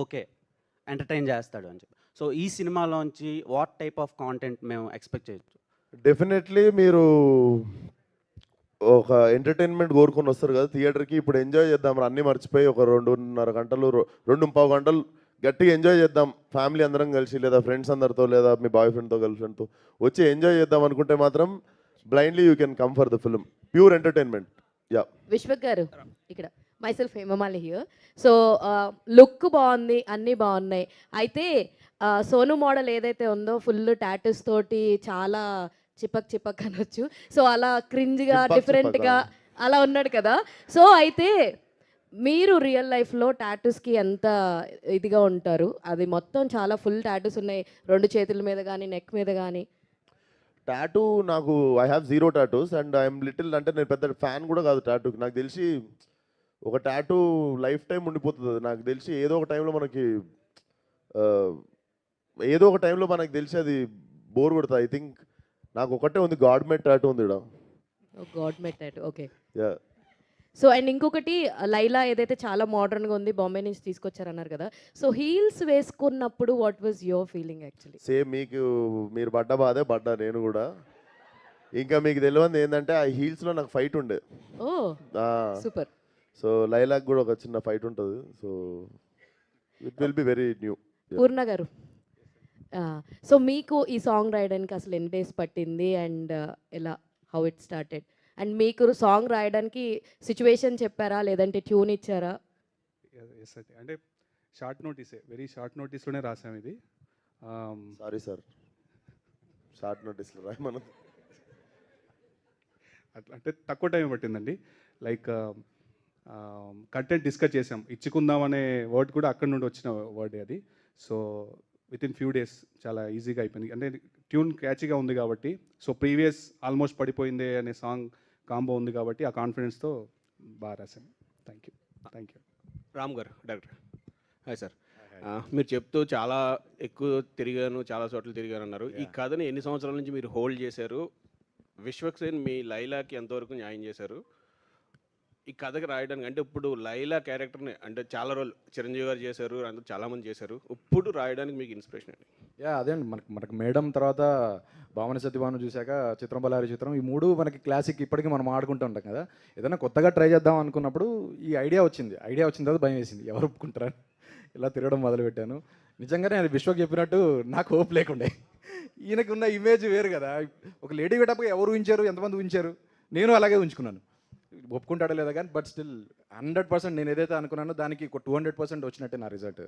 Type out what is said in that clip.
Okay. Entertain చేస్తాడు అని చెప్పి. సో, ఈ సినిమాలోంచి వాట్ టైప్ ఆఫ్ కాంటెంట్ మేము ఎక్స్‌పెక్ట్ చేయొచ్చు? డెఫినెట్లీ మీరు ఒక ఎంటర్‌టైన్‌మెంట్ కోరుకొని వస్తారు కదా! థియేటర్‌కి ఇప్పుడు ఎంజాయ్ చేద్దాంరా అన్నీ మర్చిపోయి ఒక 2:30 గంటలు, 2:15 గంటలు గట్టిగా ఎంజాయ్ చేద్దాం. ఫ్యామిలీ అందరం కలిసి లేదా ఫ్రెండ్స్ అందరితో లేదా మీ బాయ్ ఫ్రెండ్‌తో, గర్ల్ ఫ్రెండ్‌తో వచ్చి ఎంజాయ్ చేద్దాం అనుకుంటే మాత్రం blindly you can come for the film. Pure entertainment. Yeah! Vishwak గారు ఇక్కడ myself Hemamali here. So look బాగుంది, అన్నీ బాగున్నాయి. అయితే సోను మోడల్ ఏదైతే ఉందో ఫుల్ టాటూస్ తోటి చాలా చిపక్ చిపక్ అనొచ్చు. సో అలా క్రింజ్గా చిపక్ డిఫరెంట్గా చిపకా? అలా ఉన్నాడు కదా. సో అయితే మీరు రియల్ లైఫ్లో టాటూస్కి ఎంత ఇదిగా ఉంటారు? అది మొత్తం చాలా ఫుల్ టాటూస్ ఉన్నాయి, 2 చేతుల మీద కానీ నెక్ మీద కానీ. టాటూ నాకు I have zero tattoos and I'm little అంటే నేను పెద్ద ఫ్యాన్ కూడా కాదు టాటూకి. నాకు తెలిసి ఒక టాటూ లైఫ్ టైం ఉండిపోతుంది. అది నాకు తెలిసి ఏదో ఒక టైంలో మనకి ఆ, ఏదో ఒక టైంలో మనకి తెలిసి అది బోర్ కొడుతుంది. ఐ థింక్ నాకు ఒకటే ఉంది, గాడ్ మేడ్ టాటూ ఉంది ఇక్కడ. God made tattoo, okay. Yeah. So and ఇంకొకటి లైలా ఏదైతే చాలా మోడర్న్గా ఉంది, బాంబే నుంచి తీసుకొచ్చారన్నారు కదా. సో హీల్స్ వేసుకున్నప్పుడు what was your feeling actually? Same మీకు మీరు పడ్డ బాధే పడ్డా నేను కూడా. ఇంకా మీకు తెలియంది ఏంటంటే ఆ హీల్స్లో నాకు ఫైట్ ఉండే. ఓ సూపర్. సో లైలాక్ కూడా ఒక చిన్న ఫైట్ ఉంటుంది. So it will be very new. Purna గారు, సో మీకు ఈ సాంగ్ రాయడానికి అసలు ఎన్ని డేస్ పట్టింది అండ్ ఎలా, హౌ ఇట్ స్టార్టెడ్? అండ్ మీకు సాంగ్ రాయడానికి సిచ్యువేషన్ చెప్పారా లేదంటే ట్యూన్ ఇచ్చారా? ఎస్ అయితే అంటే షార్ట్ నోటీసే, వెరీ షార్ట్ నోటీస్లోనే రాసాం ఇది. సారీ సార్, షార్ట్ నోటీస్లో రాయి మనం. అట్లా అంటే తక్కువ టైం పట్టిందండి. లైక్ కంటెంట్ డిస్కస్ చేసాం, ఇచ్చుకుందాం అనే వర్డ్ కూడా అక్కడ నుండి వచ్చిన వర్డ్ అది. So with in few days చాలా ఈజీగా అయిపోయింది. అంటే ట్యూన్ క్యాచీగా ఉంది కాబట్టి. సో ప్రీవియస్ ఆల్మోస్ట్ పడిపోయిందే అనే సాంగ్ కాంబో ఉంది కాబట్టి ఆ కాన్ఫిడెన్స్తో బాగా రాశాను. Thank you. రామ్ గారు, డైరెక్టర్. Hi sir. మీరు చెప్తూ చాలా ఎక్కువ తిరిగాను, చాలా చోట్ల తిరిగాను అన్నారు. ఈ కథని ఎన్ని సంవత్సరాల నుంచి మీరు హోల్డ్ చేశారు? విశ్వక్ సేన్ మీ లైలాకి ఎంతవరకు న్యాయం చేశారు ఈ కథకి రాయడానికి? అంటే ఇప్పుడు లైలా క్యారెక్టర్ని అంటే చాలా రోజులు చిరంజీవి గారు చేశారు, అందరూ చాలామంది చేశారు. ఇప్పుడు రాయడానికి మీకు ఇన్స్పిరేషన్ అండి? అదే అండి, మనకు మేడం తర్వాత భావన సత్యభాను చూశాక చిత్రం బలారి చిత్రం, ఈ మూడు మనకి క్లాసిక్, ఇప్పటికీ మనం ఆడుకుంటూ ఉంటాం కదా. ఏదైనా కొత్తగా ట్రై చేద్దాం అనుకున్నప్పుడు ఈ ఐడియా వచ్చింది తర్వాత భయం వేసింది, ఎవరు ఒప్పుకుంటారని ఇలా తిరగడం మొదలుపెట్టాను. నిజంగానే అది విశ్వక్ చెప్పినట్టు నాకు హోప్ లేకుండే. ఈయనకు ఉన్న ఇమేజ్ వేరు కదా. ఒక లేడీ గెటప్గా ఎవరు ఊహించారు, ఎంతమంది ఊహించారు, నేను అలాగే ఉంచుకున్నాను. ఒప్పుకుంటాడో లేదా కానీ బట్ స్టిల్ 100% నేను ఏదైతే అనుకున్నానో దానికి 200% వచ్చినట్టే నా రిజల్ట్.